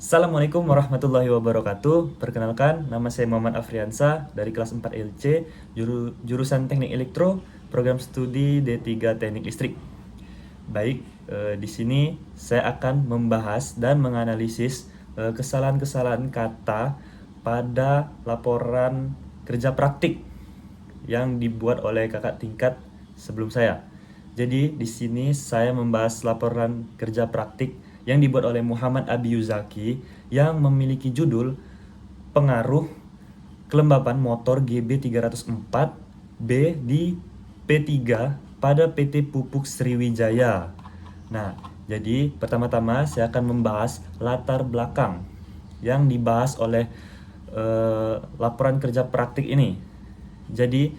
Assalamualaikum warahmatullahi wabarakatuh. Perkenalkan, nama saya Muhammad Afriansa dari kelas 4 LC, jurusan Teknik Elektro, program studi D3 Teknik Listrik. Baik, di sini saya akan membahas dan menganalisis kesalahan-kesalahan kata pada laporan kerja praktik yang dibuat oleh kakak tingkat sebelum saya. Jadi di sini saya membahas laporan kerja praktik yang dibuat oleh Muhammad Abiyuzaki yang memiliki judul Pengaruh Kelembapan Motor GB304B di P3 pada PT Pupuk Sriwijaya. Nah, jadi pertama-tama saya akan membahas latar belakang yang dibahas oleh laporan kerja praktik ini. Jadi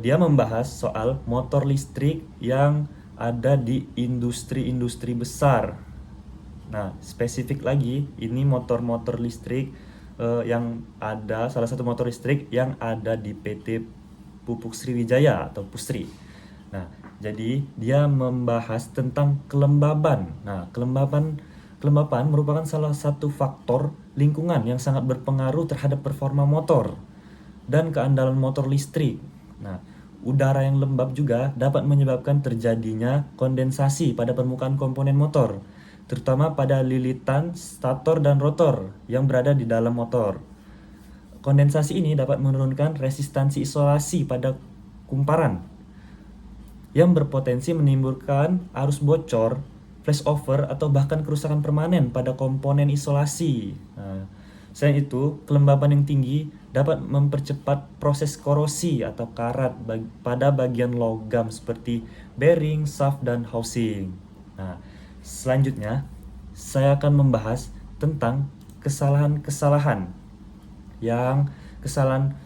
dia membahas soal motor listrik yang ada di industri-industri besar. Nah, spesifik lagi, ini motor-motor listrik yang ada, salah satu motor listrik yang ada di PT Pupuk Sriwijaya atau Pusri. Nah, jadi dia membahas tentang kelembaban. Nah, kelembapan merupakan salah satu faktor lingkungan yang sangat berpengaruh terhadap performa motor dan keandalan motor listrik. Nah, udara yang lembab juga dapat menyebabkan terjadinya kondensasi pada permukaan komponen motor, terutama pada lilitan stator dan rotor yang berada di dalam motor. Kondensasi ini dapat menurunkan resistansi isolasi pada kumparan yang berpotensi menimbulkan arus bocor, flashover, atau bahkan kerusakan permanen pada komponen isolasi. Nah, selain itu, kelembaban yang tinggi dapat mempercepat proses korosi atau karat pada bagian logam seperti bearing, shaft, dan housing. Nah, selanjutnya saya akan membahas tentang kesalahan-kesalahan kesalahan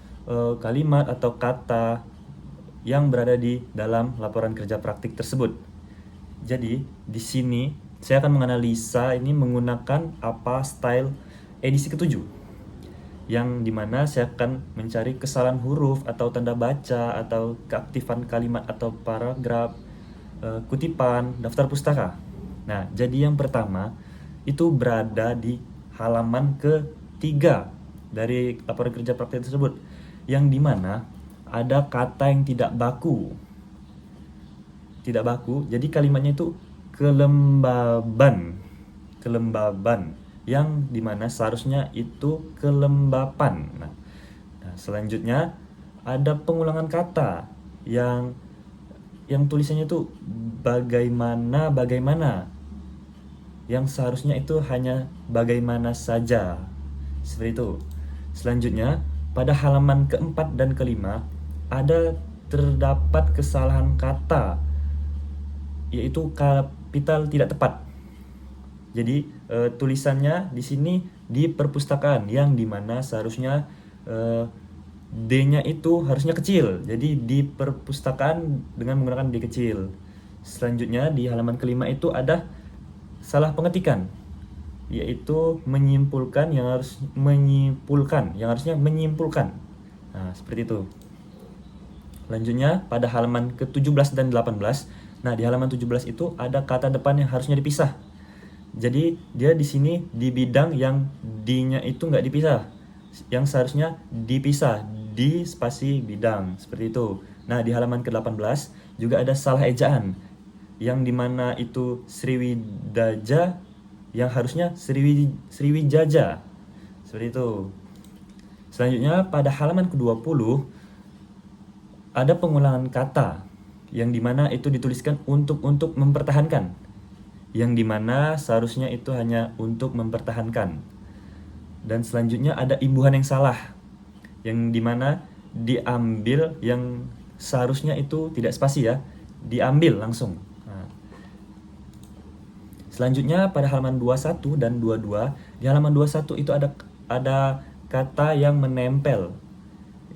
kalimat atau kata yang berada di dalam laporan kerja praktik tersebut. Jadi, di sini saya akan menganalisa ini menggunakan style edisi ketujuh, yang dimana saya akan mencari kesalahan huruf atau tanda baca atau keaktifan kalimat atau paragraf, kutipan, daftar pustaka. Nah, jadi yang pertama itu berada di halaman ketiga dari laporan kerja praktik tersebut, yang dimana ada kata yang tidak baku. Tidak baku, jadi kalimatnya itu kelembaban. Kelembaban, yang dimana seharusnya itu kelembapan. Nah, selanjutnya ada pengulangan kata yang tulisannya itu bagaimana, yang seharusnya itu hanya bagaimana saja. Seperti itu. Selanjutnya, pada halaman keempat dan kelima terdapat kesalahan kata, yaitu kapital tidak tepat. Jadi tulisannya di sini di perpustakaan, yang dimana seharusnya D-nya itu harusnya kecil. Jadi di perpustakaan dengan menggunakan D kecil. Selanjutnya di halaman kelima itu ada salah pengetikan, yaitu menyimpulkan yang harusnya menyimpulkan. Nah, seperti itu. Lanjutnya pada halaman ke-17 dan 18. Nah, di halaman 17 itu ada kata depan yang harusnya dipisah. Jadi dia di sini di bidang yang D-nya itu nggak dipisah, yang seharusnya dipisah di spasi bidang, seperti itu. Nah, di halaman ke-18 juga ada salah ejaan, yang dimana itu Sriwidaja yang harusnya Sriwijaja, seperti itu. Selanjutnya pada halaman ke-20 ada pengulangan kata, yang dimana itu dituliskan untuk mempertahankan, yang dimana seharusnya itu hanya untuk mempertahankan. Dan selanjutnya ada imbuhan yang salah, yang dimana diambil yang seharusnya itu tidak spasi ya, diambil langsung. Nah, selanjutnya pada halaman 21 dan 22, di halaman 21 itu ada kata yang menempel,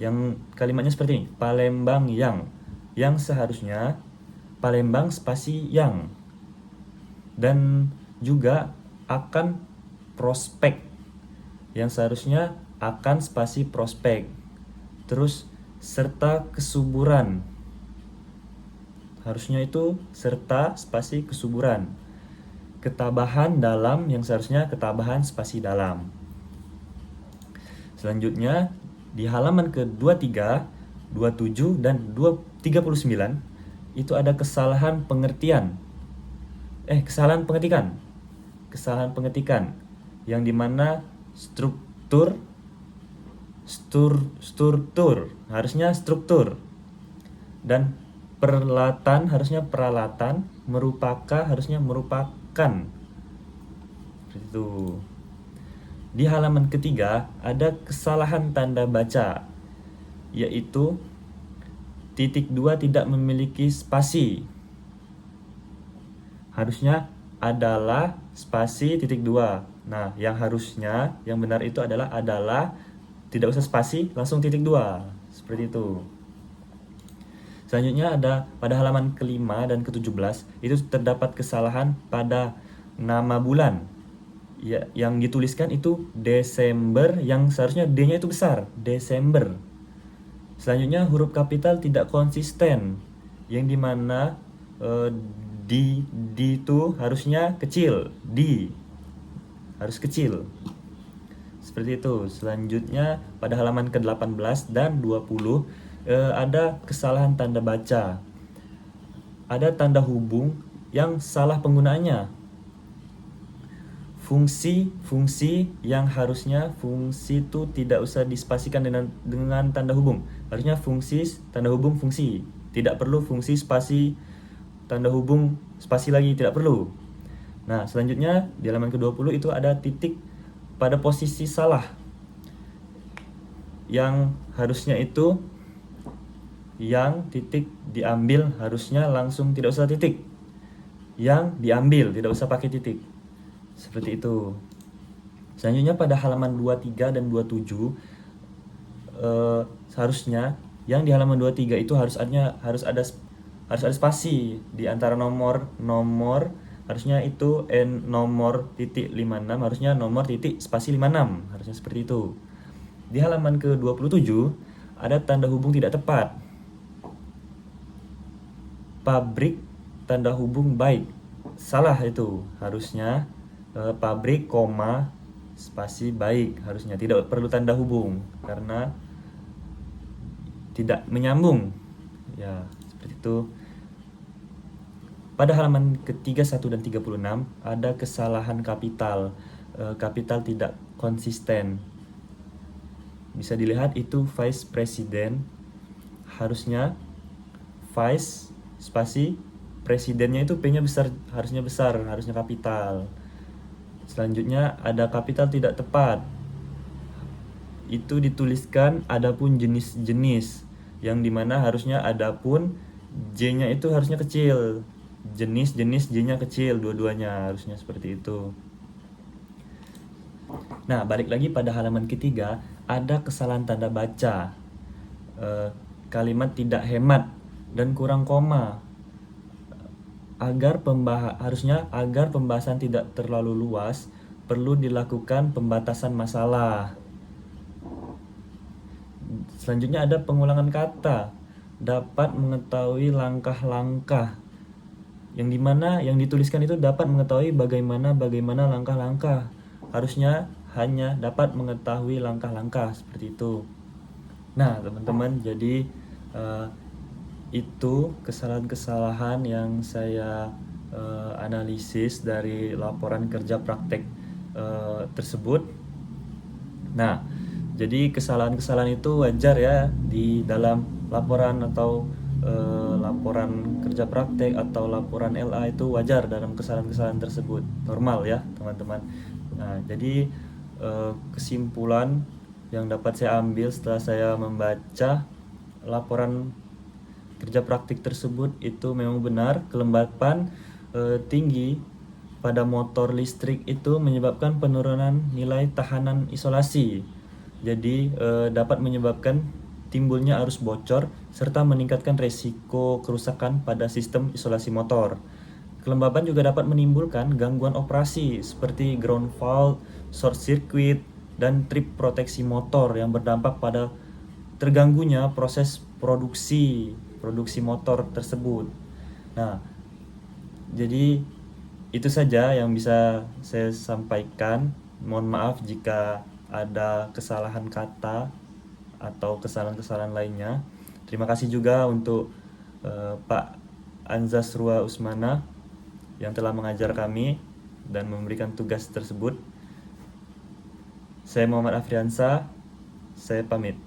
yang kalimatnya seperti ini, Palembang yang seharusnya Palembang spasi yang. Dan juga akan prospek, yang seharusnya akan spasi prospek. Terus serta kesuburan, harusnya itu serta spasi kesuburan. ketabahan dalam yang seharusnya ketabahan spasi dalam. Selanjutnya di halaman ke-23, 27 dan 39 itu ada kesalahan pengetikan. Kesalahan pengetikan yang dimana struktur harusnya struktur dan peralatan harusnya peralatan, harusnya merupakan. Seperti itu. Di halaman ketiga ada kesalahan tanda baca, yaitu titik 2 tidak memiliki spasi. Harusnya adalah spasi titik 2. Nah, yang benar itu adalah tidak usah spasi, langsung titik 2. Seperti itu. Selanjutnya ada pada halaman ke-5 dan ke-17 itu terdapat kesalahan pada nama bulan. Ya, yang dituliskan itu Desember, yang seharusnya D-nya itu besar, Desember. Selanjutnya huruf kapital tidak konsisten, yang dimana D itu harusnya kecil, D harus kecil. Seperti itu. Selanjutnya pada halaman ke-18 dan 20 ada kesalahan tanda baca. Ada tanda hubung yang salah penggunaannya. Fungsi yang harusnya fungsi itu tidak usah dispasikan dengan tanda hubung. Harusnya fungsi tanda hubung fungsi. Tidak perlu fungsi spasi tanda hubung spasi lagi, tidak perlu. Nah, selanjutnya di halaman ke-20 itu ada titik pada posisi salah. Yang harusnya itu yang titik diambil harusnya langsung tidak usah titik. Yang diambil tidak usah pakai titik. Seperti itu. Selanjutnya pada halaman 23 dan 27 seharusnya yang di halaman 23 itu harus ada spasi di antara nomor harusnya itu nomor titik 56 harusnya nomor titik spasi 56, harusnya seperti itu. Di halaman ke-27 ada tanda hubung tidak tepat. Pabrik tanda hubung baik, salah itu, harusnya pabrik koma spasi baik, harusnya tidak perlu tanda hubung karena tidak menyambung ya, seperti itu. Pada halaman ke-31 dan 36 ada kesalahan kapital, kapital tidak konsisten. Bisa dilihat itu vice president, harusnya vice spasi presidennya itu P-nya besar, harusnya kapital. Selanjutnya ada kapital tidak tepat. Itu dituliskan adapun jenis-jenis, yang dimana harusnya adapun J-nya itu harusnya kecil. Jenis J-nya kecil, dua-duanya harusnya seperti itu. Nah, balik lagi pada halaman ketiga, ada kesalahan tanda baca. Kalimat tidak hemat dan kurang koma. Agar pembahasan tidak terlalu luas, perlu dilakukan pembatasan masalah. Selanjutnya ada pengulangan kata. Dapat mengetahui langkah-langkah. Yang dimana yang dituliskan itu dapat mengetahui bagaimana langkah-langkah. Harusnya hanya dapat mengetahui langkah-langkah, seperti itu. Nah, teman-teman, jadi itu kesalahan-kesalahan yang saya analisis dari laporan kerja praktek tersebut. Nah, jadi kesalahan-kesalahan itu wajar ya di dalam laporan atau laporan kerja praktek atau laporan LA, itu wajar dalam kesalahan-kesalahan tersebut, normal ya teman-teman. Nah, jadi kesimpulan yang dapat saya ambil setelah saya membaca laporan kerja praktik tersebut itu memang benar, kelembapan tinggi pada motor listrik itu menyebabkan penurunan nilai tahanan isolasi. Jadi dapat menyebabkan timbulnya arus bocor serta meningkatkan resiko kerusakan pada sistem isolasi motor. Kelembapan juga dapat menimbulkan gangguan operasi seperti ground fault, short circuit, dan trip proteksi motor yang berdampak pada terganggunya proses produksi motor tersebut. Nah, jadi itu saja yang bisa saya sampaikan. Mohon maaf jika ada kesalahan kata atau kesalahan-kesalahan lainnya. Terima kasih juga untuk Pak Anzasrua Usmana yang telah mengajar kami dan memberikan tugas tersebut. Saya Muhammad Afriansa, saya pamit.